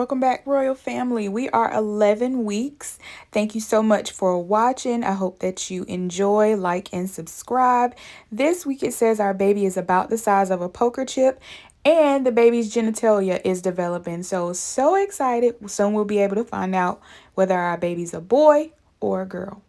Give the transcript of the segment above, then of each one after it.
welcome back, Royal Family. We are 11 weeks. Thank you so much for watching. I hope that you enjoy, like, and subscribe. This week it says our baby is about the size of a poker chip and the baby's genitalia is developing. So excited. Soon we'll be able to find out whether our baby's a boy or a girl.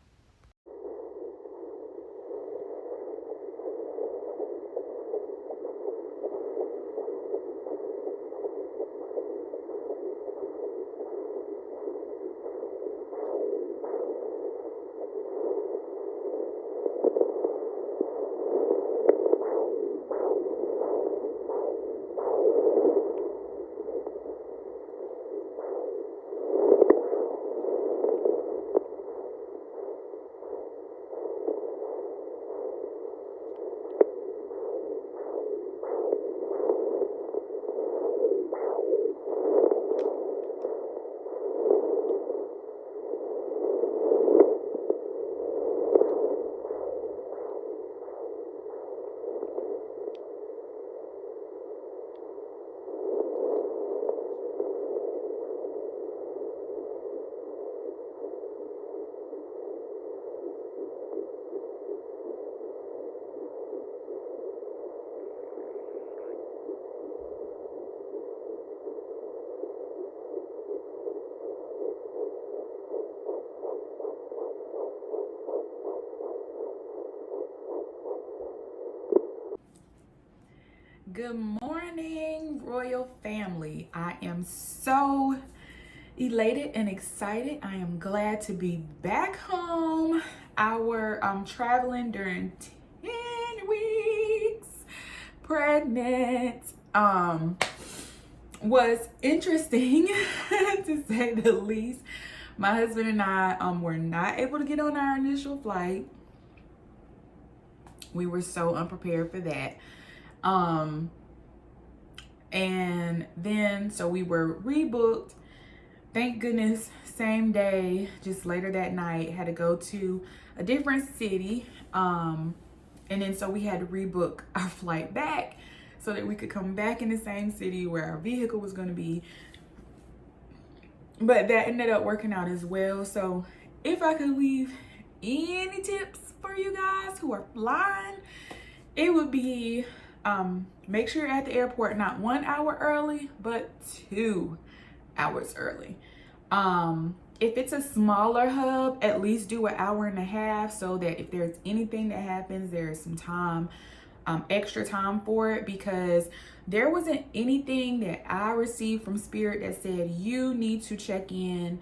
Good morning, Royal Family. I am so elated and excited. I am glad to be back home. Our traveling during 10 weeks pregnant was interesting to say the least. My husband and I were not able to get on our initial flight. We were so unprepared for that. And then so we were rebooked. Thank goodness, same day, just later that night, had to go to a different city. And then so we had to rebook our flight back so that we could come back in the same city where our vehicle was going to be. But that ended up working out as well. So if I could leave any tips for you guys who are flying, it would be make sure you're at the airport not 1 hour early, but 2 hours early. If it's a smaller hub, at least do 1.5 hours so that if there's anything that happens, there's some time, extra time for it, because there wasn't anything that I received from Spirit that said you need to check in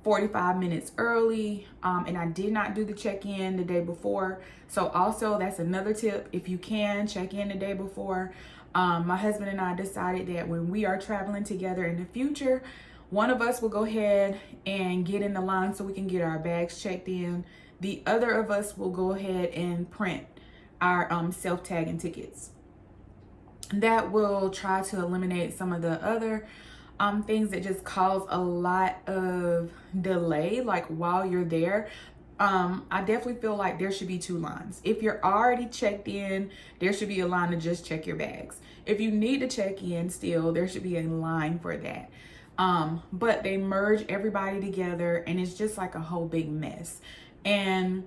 45 minutes early, and I did not do the check-in the day before. So also that's another tip. If you can check in the day before, my husband and I decided that when we are traveling together in the future, one of us will go ahead and get in the line so we can get our bags checked in. The other of us will go ahead and print our self-tagging tickets. That will try to eliminate some of the other things that just cause a lot of delay, like while you're there. I definitely feel like there should be 2 lines. If you're already checked in, there should be a line to just check your bags. If you need to check in still, there should be a line for that. But they merge everybody together and it's just like a whole big mess. And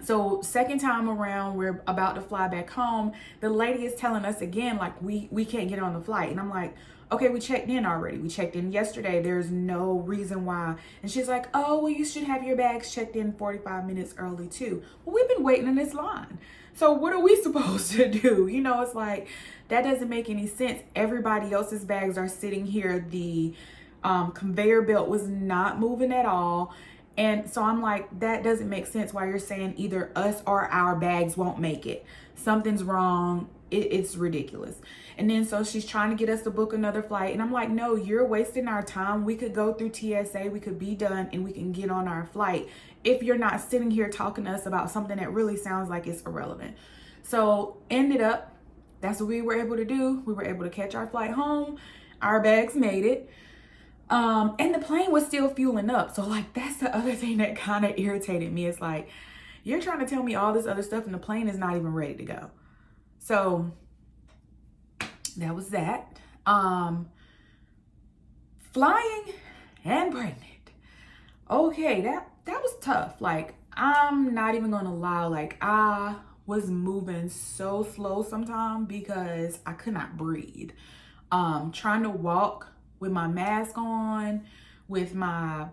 so second time around, we're about to fly back home. The lady is telling us again, like we can't get on the flight. And I'm like, okay, we checked in already. We checked in yesterday. There's no reason why. And she's like, oh, well, you should have your bags checked in 45 minutes early too. Well, we've been waiting in this line. So what are we supposed to do? You know, it's like, that doesn't make any sense. Everybody else's bags are sitting here. The conveyor belt was not moving at all. And so I'm like, that doesn't make sense why you're saying either us or our bags won't make it. Something's wrong. It's ridiculous. And then so she's trying to get us to book another flight. And I'm like, no, you're wasting our time. We could go through TSA. We could be done and we can get on our flight if you're not sitting here talking to us about something that really sounds like it's irrelevant. So ended up, that's what we were able to do. We were able to catch our flight home. Our bags made it. And the plane was still fueling up. So like, that's the other thing that kind of irritated me. It's like, you're trying to tell me all this other stuff and the plane is not even ready to go. So that was that. flying and pregnant. Okay, that was tough. Like, I'm not even gonna lie, like I was moving so slow sometimes because I could not breathe. Trying to walk with my mask on, with my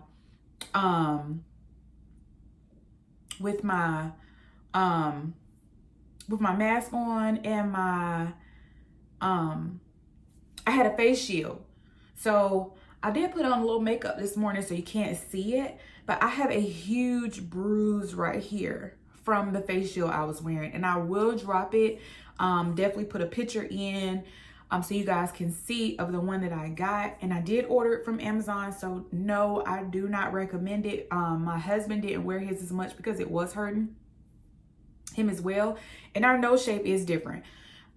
um with my um with my mask on and my I had a face shield. So I did put on a little makeup this morning so you can't see it, but I have a huge bruise right here from the face shield I was wearing, and I will drop it. Definitely put a picture in so you guys can see of the one that I got, and I did order it from Amazon. So no, I do not recommend it. My husband didn't wear his as much because it was hurting him as well, and our nose shape is different.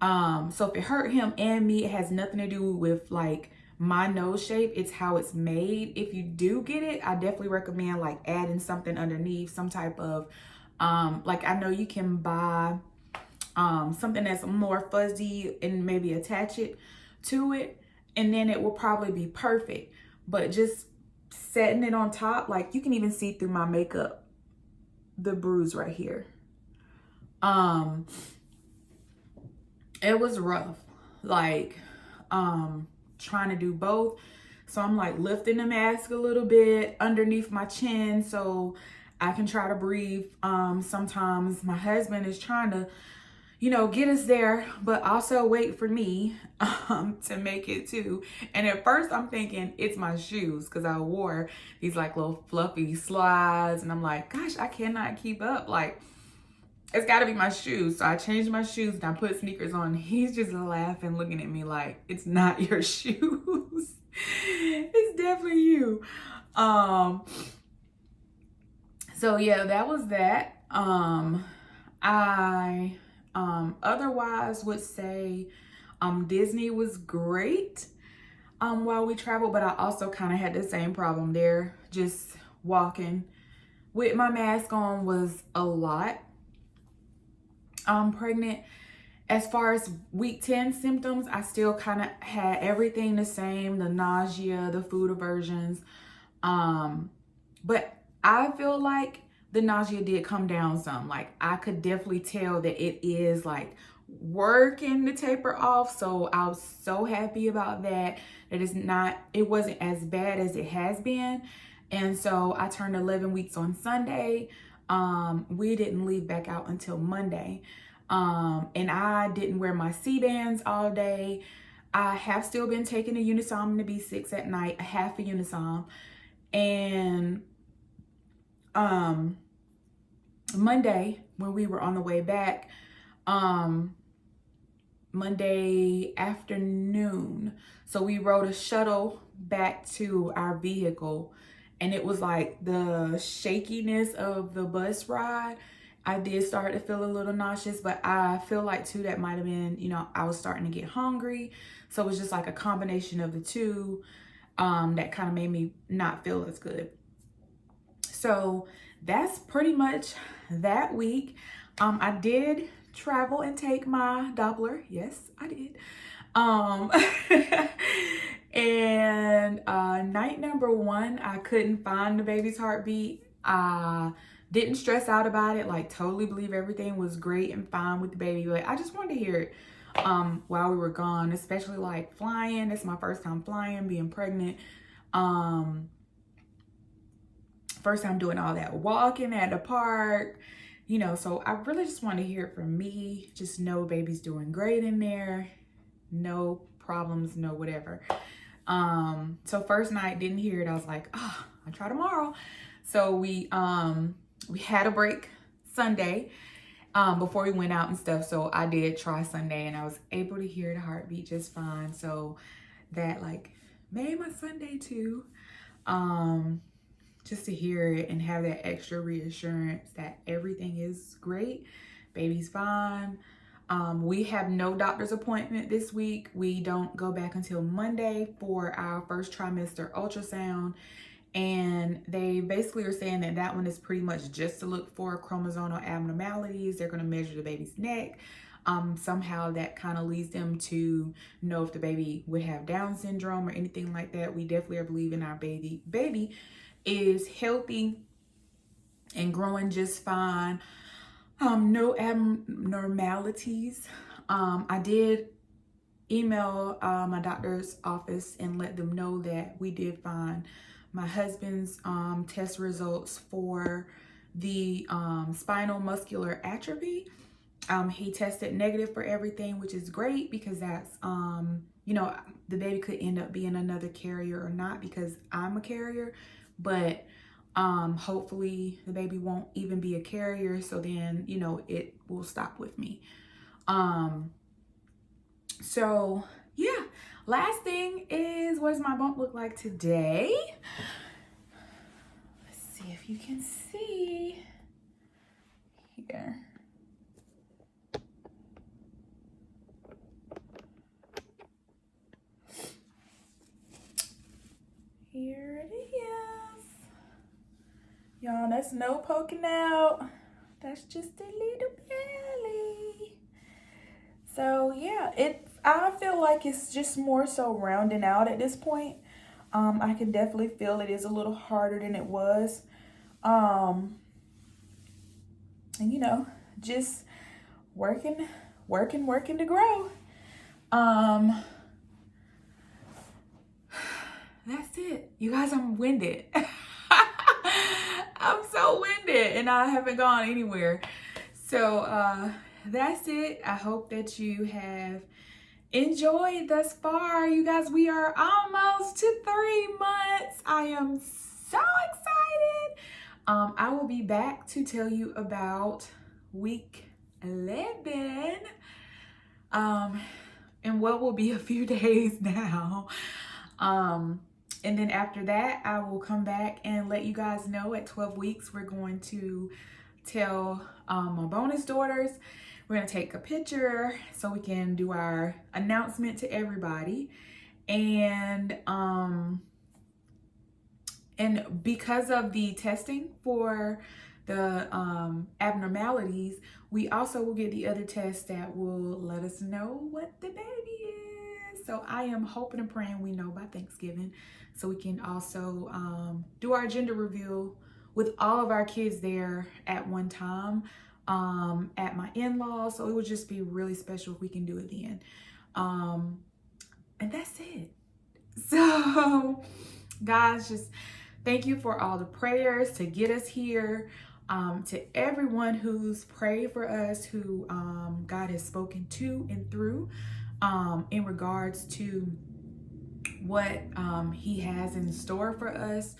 So if it hurt him and me, it has nothing to do with like my nose shape. It's how it's made. If you do get it, I definitely recommend like adding something underneath, some type of like I know you can buy something that's more fuzzy and maybe attach it to it, and then it will probably be perfect. But just setting it on top, like you can even see through my makeup the bruise right here. It was rough, like trying to do both. So I'm like lifting the mask a little bit underneath my chin so I can try to breathe. Sometimes my husband is trying to, you know, get us there, but also wait for me to make it too. And at first I'm thinking it's my shoes because I wore these like little fluffy slides, and I'm like, gosh, I cannot keep up. Like, it's got to be my shoes. So I changed my shoes and I put sneakers on. He's just laughing, looking at me like, it's not your shoes. It's definitely you. So yeah, that was that. I otherwise would say Disney was great while we traveled, but I also kind of had the same problem there. Just walking with my mask on was a lot. Pregnant. As far as week 10 symptoms, I still kind of had everything the same, the nausea, the food aversions. But I feel like the nausea did come down some. Like I could definitely tell that it is like working to taper off. So I was so happy about that. It wasn't as bad as it has been. And so I turned 11 weeks on Sunday. We didn't leave back out until Monday. And I didn't wear my C-bands all day. I have still been taking a Unisom to B6 at night, half a Unisom. And Monday, when we were on the way back, Monday afternoon, so we rode a shuttle back to our vehicle, and it was like the shakiness of the bus ride. I did start to feel a little nauseous, but I feel like too that might have been, you know, I was starting to get hungry. So it was just like a combination of the two that kind of made me not feel as good. So that's pretty much that week. I did travel and take my Doppler. Yes, I did. And night number 1, I couldn't find the baby's heartbeat. Didn't stress out about it, like totally believe everything was great and fine with the baby, but I just wanted to hear it while we were gone, especially like flying. It's my first time flying, being pregnant. First time doing all that walking at the park, you know, so I really just want to hear it from me. Just know baby's doing great in there. No problems, no whatever. So first night, didn't hear it. I was like, oh, I'll try tomorrow. So we had a break Sunday before we went out and stuff. So I did try Sunday and I was able to hear the heartbeat just fine. So that like made my Sunday too. Just to hear it and have that extra reassurance that everything is great, baby's fine. We have no doctor's appointment this week. We don't go back until Monday for our first trimester ultrasound. And they basically are saying that one is pretty much just to look for chromosomal abnormalities. They're going to measure the baby's neck. somehow that kind of leads them to know if the baby would have Down syndrome or anything like that. We definitely are believing our baby is healthy and growing just fine. No abnormalities. I did email my doctor's office and let them know that we did find my husband's test results for the spinal muscular atrophy. He tested negative for everything, which is great because that's, you know, the baby could end up being another carrier or not because I'm a carrier, but hopefully the baby won't even be a carrier. So then, you know, it will stop with me. So yeah, last thing is, what does my bump look like today? Let's see if you can see here. Here it is. Y'all, that's no poking out. That's just a little belly. So yeah, I feel like it's just more so rounding out at this point. I can definitely feel it is a little harder than it was. And you know, just working to grow. That's it. You guys, I'm winded. I'm so winded and I haven't gone anywhere. So that's it. I hope that you have enjoyed thus far. You guys, we are almost to 3 months. I am so excited. I will be back to tell you about week 11. And what will be a few days now. And then after that, I will come back and let you guys know at 12 weeks, we're going to tell my bonus daughters. We're going to take a picture so we can do our announcement to everybody. And because of the testing for the abnormalities, we also will get the other tests that will let us know what the baby is. So I am hoping and praying we know by Thanksgiving, so we can also do our gender reveal with all of our kids there at one time at my in-laws. So it would just be really special if we can do it then. And that's it. So guys, just thank you for all the prayers to get us here. To everyone who's prayed for us, who God has spoken to and through in regards to what he has in store for us.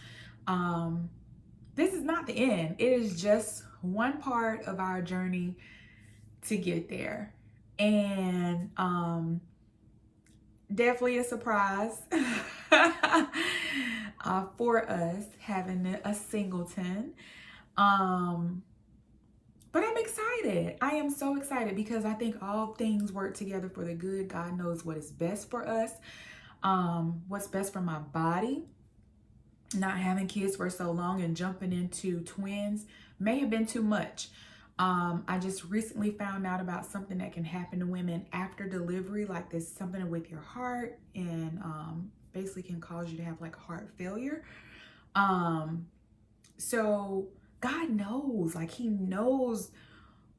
This is not the end. It is just one part of our journey to get there. And definitely a surprise for us having a singleton. But I'm excited. I am so excited because I think all things work together for the good. God knows what is best for us, what's best for my body. Not having kids for so long and jumping into twins may have been too much. I just recently found out about something that can happen to women after delivery, like this something with your heart, and basically can cause you to have like a heart failure. So God knows, like he knows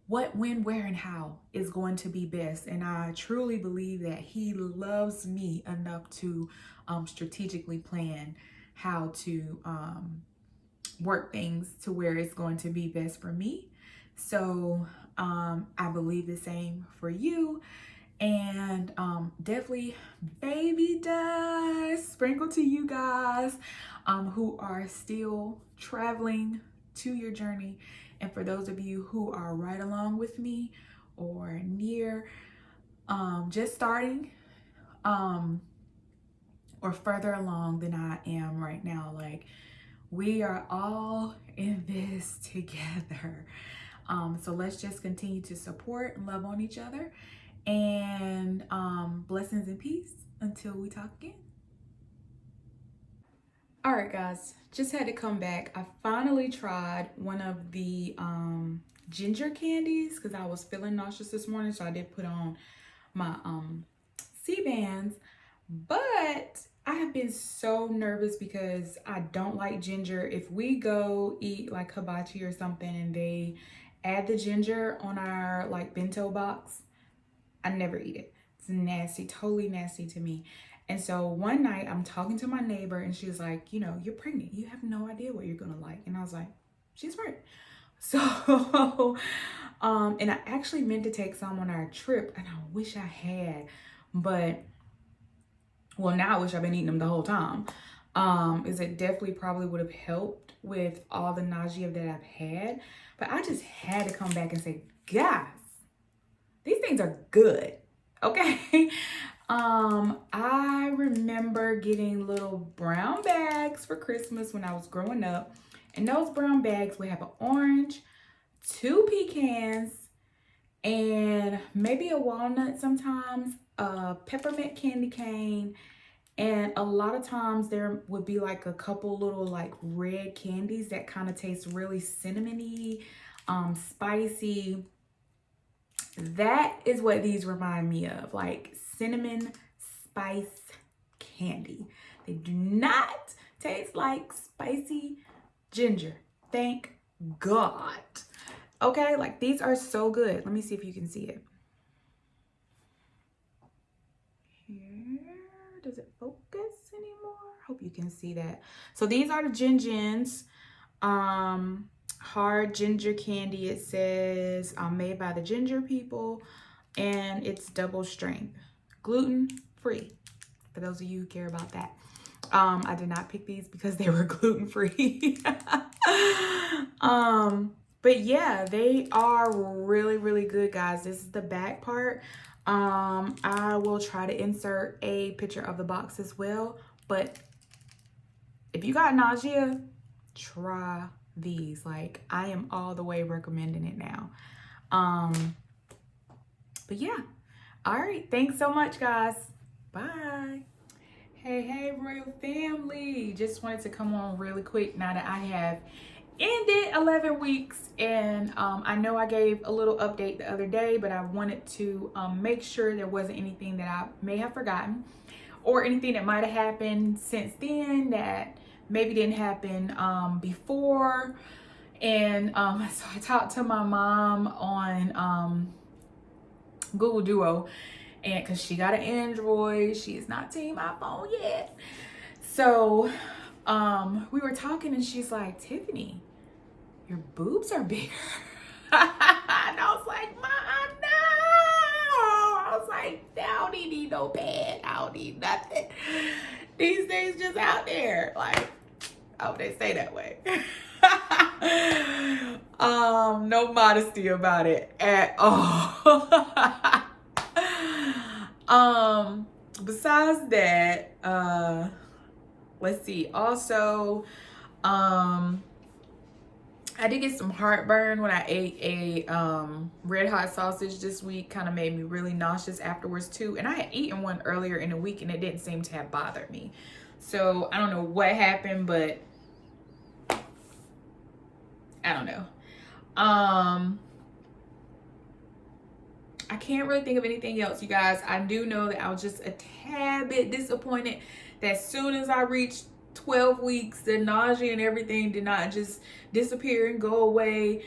what, when, where, and how is going to be best. And I truly believe that he loves me enough to strategically plan how to work things to where it's going to be best for me. So I believe the same for you. And definitely baby dust sprinkle to you guys who are still traveling to your journey. And for those of you who are right along with me or near, just starting or further along than I am right now, like we are all in this together. So let's just continue to support and love on each other. And blessings and peace until we talk again. All right, guys, just had to come back. I finally tried one of the ginger candies because I was feeling nauseous this morning, so I did put on my C-bands, but I have been so nervous because I don't like ginger. If we go eat like hibachi or something and they add the ginger on our like bento box, I never eat it. It's nasty, totally nasty to me. And so one night I'm talking to my neighbor and she's like, you know, you're pregnant. You have no idea what you're gonna like. And I was like, she's right. So, and I actually meant to take some on our trip and I wish I had, but well, now I wish I've been eating them the whole time. Is it definitely probably would have helped with all the nausea that I've had. But I just had to come back and say, guys, these things are good. Okay. I remember getting little brown bags for Christmas when I was growing up. And those brown bags would have an orange, 2 pecans, and maybe a walnut sometimes, a peppermint candy cane, and a lot of times there would be like a couple little like red candies that kind of taste really cinnamony, spicy. That is what these remind me of, like cinnamon spice candy. They do not taste like spicy ginger. Thank God. Okay, like these are so good. Let me see if you can see it. Here, does it focus anymore? Hope you can see that. So these are the Gin Gins. Hard ginger candy. It says made by the ginger people, and it's double strength, gluten free, for those of you who care about that. I did not pick these because they were gluten free. But yeah, they are really, really good, guys. This is the back part. I will try to insert a picture of the box as well, but if you got nausea, try these. Like, I am all the way recommending it now. But yeah, all right, thanks so much, guys. Bye. Hey royal family, just wanted to come on really quick now that I have ended 11 weeks, and I know I gave a little update the other day, but I wanted to make sure there wasn't anything that I may have forgotten or anything that might have happened since then that maybe didn't happen before. And so I talked to my mom on Google Duo, and because she got an Android, she is not team iPhone yet. So we were talking and she's like, Tiffany, your boobs are bigger. And I was like, Mom, no. I was like, I don't need no pad. I don't need nothing. These things just out there. Like, oh, they say that way. No modesty about it at all. Besides that, let's see. Also, I did get some heartburn when I ate a red hot sausage this week. Kind of made me really nauseous afterwards too. And I had eaten one earlier in the week and it didn't seem to have bothered me. So I don't know what happened, but I don't know. I can't really think of anything else, you guys. I do know that I was just a tad bit disappointed that as soon as I reached 12 weeks, the nausea and everything did not just disappear and go away.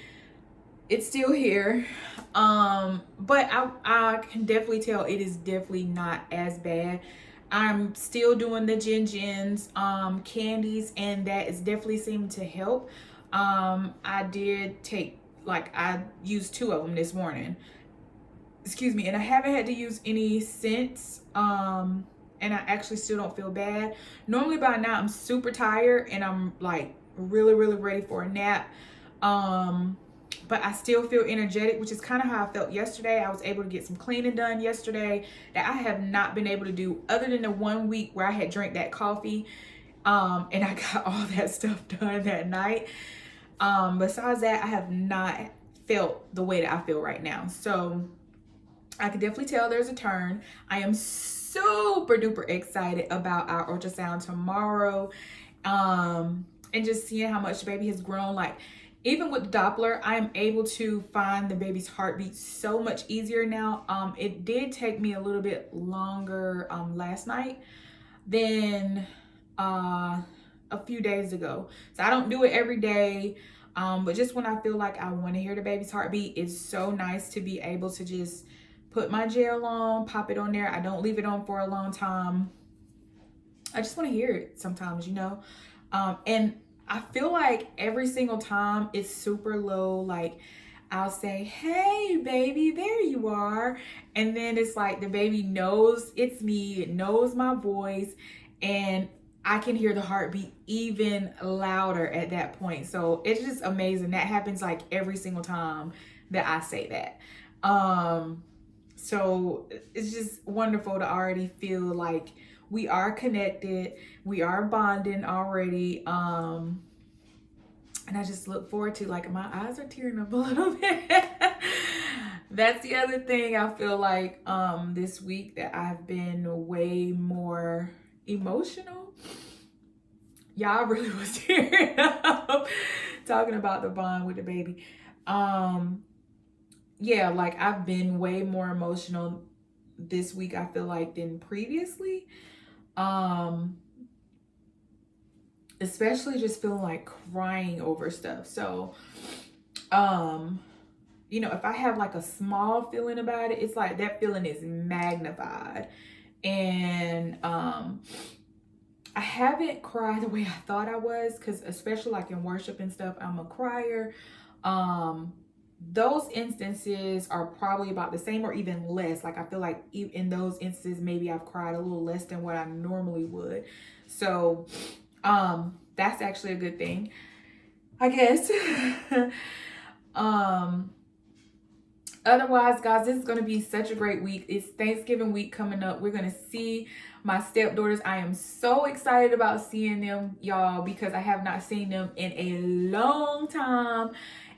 It's still here. But I can definitely tell it is definitely not as bad. I'm still doing the Gin Gins candies, and that is definitely seeming to help. I did take, like, I used 2 of them this morning. Excuse me, and I haven't had to use any since. And I actually still don't feel bad. Normally by now I'm super tired and I'm like really ready for a nap. But I still feel energetic, which is kind of how I felt yesterday. I was able to get some cleaning done yesterday that I have not been able to do other than the 1 week where I had drank that coffee. And I got all that stuff done that night. Besides that, I have not felt the way that I feel right now. So I can definitely tell there's a turn. I am super duper excited about our ultrasound tomorrow. And just seeing how much the baby has grown. Like, even with Doppler, I am able to find the baby's heartbeat so much easier now. It did take me a little bit longer last night than a few days ago. So I don't do it every day. But just when I feel like I want to hear the baby's heartbeat, it's so nice to be able to just put my gel on, pop it on there. I don't leave it on for a long time. I just want to hear it sometimes, you know? And I feel like every single time it's super low. Like, I'll say, hey, baby, there you are. And then it's like the baby knows it's me, it knows my voice, and I can hear the heartbeat even louder at that point. So it's just amazing. That happens like every single time that I say that. So it's just wonderful to already feel like we are connected, we are bonding already. And I just look forward to, like, my eyes are tearing up a little bit. That's the other thing I feel like this week that I've been way more emotional. Y'all really was tearing up talking about the bond with the baby. Yeah, like, I've been way more emotional this week, I feel like, than previously. Especially just feeling like crying over stuff. So, you know, if I have like a small feeling about it, it's like that feeling is magnified. And I haven't cried the way I thought I was, because especially like in worship and stuff, I'm a crier. Those instances are probably about the same or even less. Like, I feel like in those instances, maybe I've cried a little less than what I normally would. So that's actually a good thing, I guess. Otherwise, guys, this is going to be such a great week. It's Thanksgiving week coming up. We're going to see my stepdaughters. I am so excited about seeing them, y'all, because I have not seen them in a long time.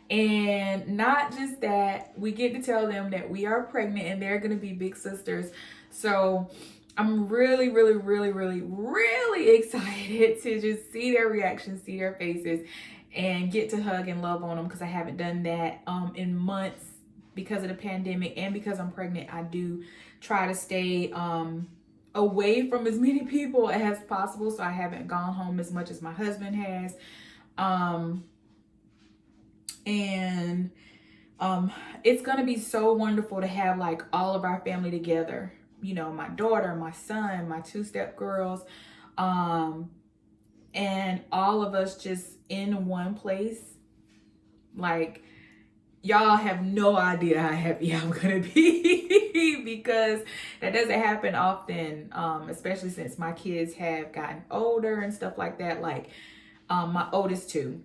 And not just that, we get to tell them that we are pregnant and they're going to be big sisters. So I'm really, really, really, really, really excited to just see their reactions, see their faces, and get to hug and love on them, because I haven't done that in months because of the pandemic, and because I'm pregnant. I do try to stay away from as many people as possible, so I haven't gone home as much as my husband has. And it's gonna be so wonderful to have like all of our family together. You know, my daughter, my son, my 2 step girls, and all of us just in one place. Like, y'all have no idea how happy I'm gonna be because that doesn't happen often, especially since my kids have gotten older and stuff like that. Like, my oldest 2.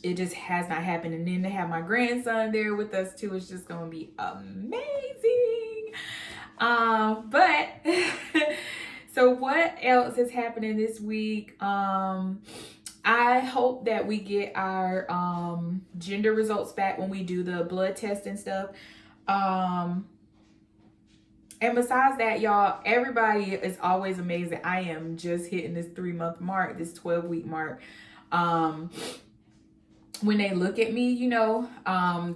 It just has not happened. And then to have my grandson there with us too, it's just gonna be amazing. But so what else is happening this week? I hope that we get our gender results back when we do the blood test and stuff. And besides that, y'all, everybody is always amazing. I am just hitting this 3-month mark, this 12-week mark. When they look at me, you know,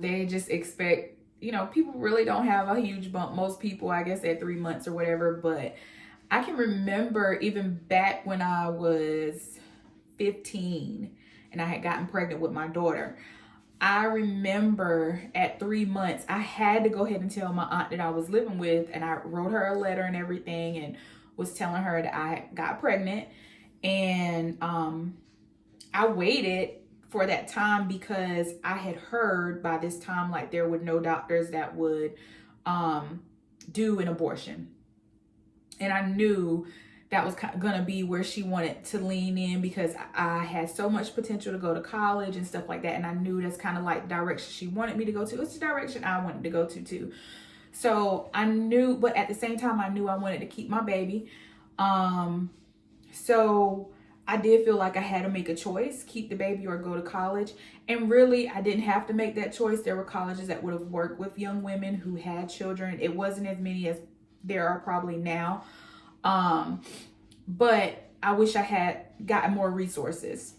they just expect, you know, people really don't have a huge bump. Most people, I guess, at 3 months or whatever. But I can remember even back when I was 15 and I had gotten pregnant with my daughter. I remember at 3 months, I had to go ahead and tell my aunt that I was living with, and I wrote her a letter and everything and was telling her that I got pregnant. And I waited for that time because I had heard by this time, like, there were no doctors that would do an abortion. And I knew that was gonna be where she wanted to lean in, because I had so much potential to go to college and stuff like that. And I knew that's kind of like the direction she wanted me to go to. It's the direction I wanted to go to too. So I knew, but at the same time, I knew I wanted to keep my baby. So I did feel like I had to make a choice, keep the baby or go to college. And really, I didn't have to make that choice. There were colleges that would have worked with young women who had children. It wasn't as many as there are probably now. But I wish I had got more resources.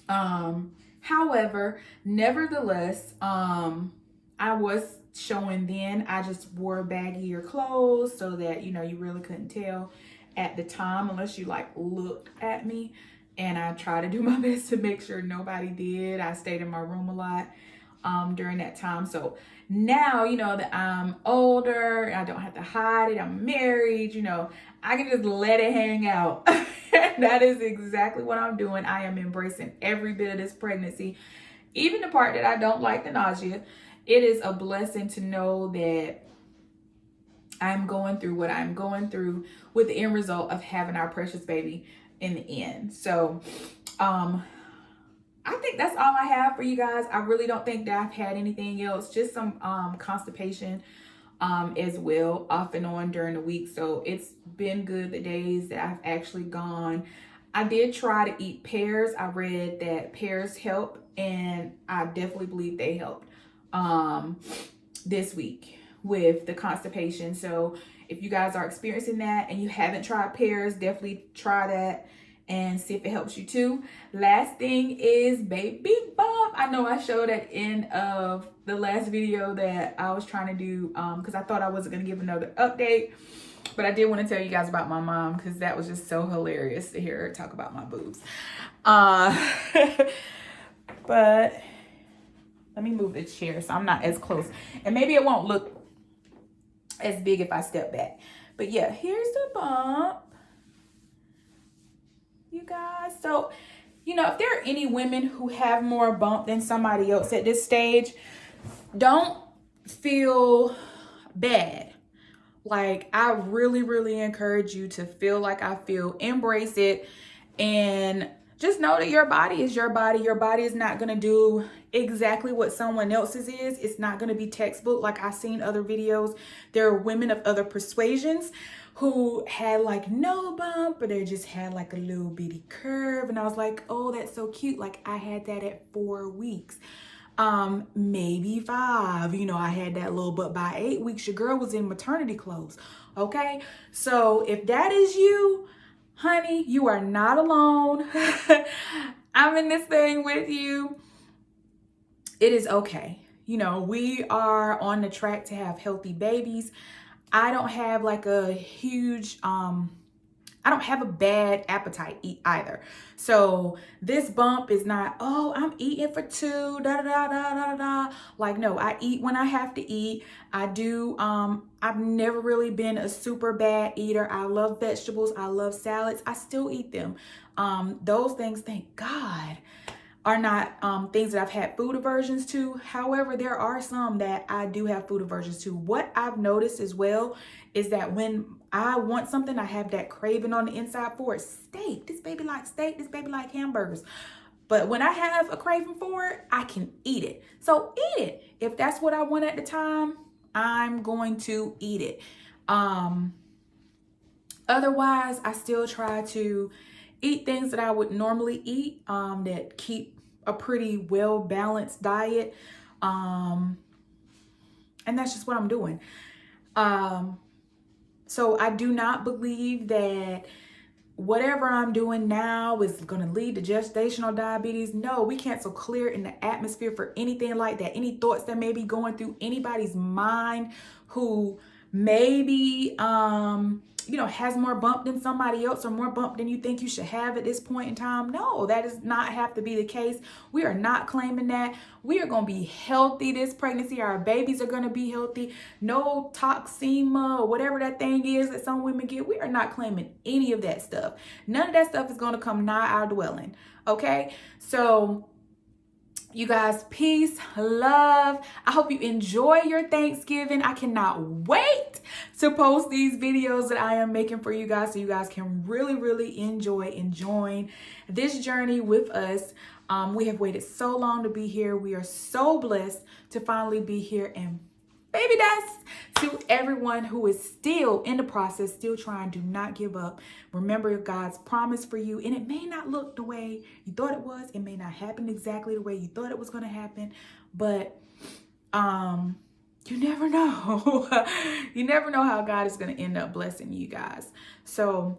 However, nevertheless, I was showing then. I just wore baggier clothes so that, you know, you really couldn't tell at the time unless you like looked at me. And I tried to do my best to make sure nobody did. I stayed in my room a lot during that time. So now, you know, that I'm older, I don't have to hide it, I'm married, you know, I can just let it hang out. That is exactly what I'm doing. I am embracing every bit of this pregnancy, even the part that I don't like, the nausea. It is a blessing to know that I'm going through what I'm going through with the end result of having our precious baby in the end. So, I think that's all I have for you guys. I really don't think that I've had anything else, just some constipation as well, off and on during the week. So it's been good the days that I've actually gone. I did try to eat pears. I read that pears help, and I definitely believe they helped this week with the constipation. So if you guys are experiencing that and you haven't tried pears, definitely try that and see if it helps you too. Last thing is baby bump. I know I showed at the end of the last video that I was trying to do because I thought I wasn't going to give another update, but I did want to tell you guys about my mom because that was just so hilarious to hear her talk about my boobs. But let me move the chair so I'm not as close, and maybe it won't look as big if I step back. But yeah, here's the bump, you guys. So, you know, if there are any women who have more bump than somebody else at this stage, don't feel bad. Like, I really, really encourage you to feel like I feel, embrace it, and just know that your body is your body. Your body is not going to do exactly what someone else's is. It's not going to be textbook. Like, I've seen other videos. There are women of other persuasions who had like no bump, but they just had like a little bitty curve. And I was like, oh, that's so cute. Like, I had that at 4 weeks. Maybe 5, you know, I had that little, but by 8 weeks, your girl was in maternity clothes. Okay. So if that is you, honey, you are not alone. I'm in this thing with you. It is okay. You know, we are on the track to have healthy babies. I don't have like a huge, I don't have a bad appetite either. So this bump is not, oh, I'm eating for 2, da da da da da da. Like, no, I eat when I have to eat. I do. I've never really been a super bad eater. I love vegetables. I love salads. I still eat them. Those things, thank God, are not things that I've had food aversions to. However, there are some that I do have food aversions to. What I've noticed as well is that when I want something, I have that craving on the inside for it. Steak. This baby likes steak. This baby likes hamburgers. But when I have a craving for it, I can eat it. So eat it. If that's what I want at the time, I'm going to eat it. Otherwise, I still try to eat things that I would normally eat, that keep a pretty well-balanced diet. And that's just what I'm doing. So I do not believe that whatever I'm doing now is going to lead to gestational diabetes. No, we cancel clear in the atmosphere for anything like that. Any thoughts that may be going through anybody's mind who maybe, you know, has more bump than somebody else or more bump than you think you should have at this point in time. No, that does not have to be the case. We are not claiming that. We are going to be healthy this pregnancy. Our babies are going to be healthy. No toxemia or whatever that thing is that some women get. We are not claiming any of that stuff. None of that stuff is going to come nigh our dwelling. Okay? So, you guys, peace, love. I hope you enjoy your Thanksgiving. I cannot wait to post these videos that I am making for you guys so you guys can really, really enjoy enjoying this journey with us. We have waited so long to be here. We are so blessed to finally be here, and baby dust to everyone who is still in the process, still trying. Do not give up. Remember God's promise for you, and it may not look the way you thought it was. It may not happen exactly the way you thought it was going to happen, but you never know. You never know how God is going to end up blessing you guys. So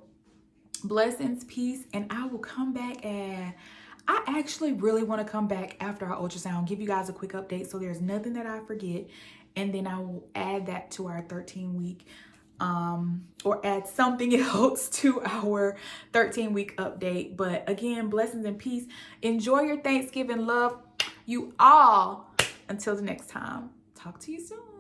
blessings, peace, and I will come back. And I actually really want to come back after our ultrasound, give you guys a quick update so there's nothing that I forget, and then I will add that to our 13-week or add something else to our 13-week update. But again, blessings and peace. Enjoy your Thanksgiving. Love you all. Until the next time, talk to you soon.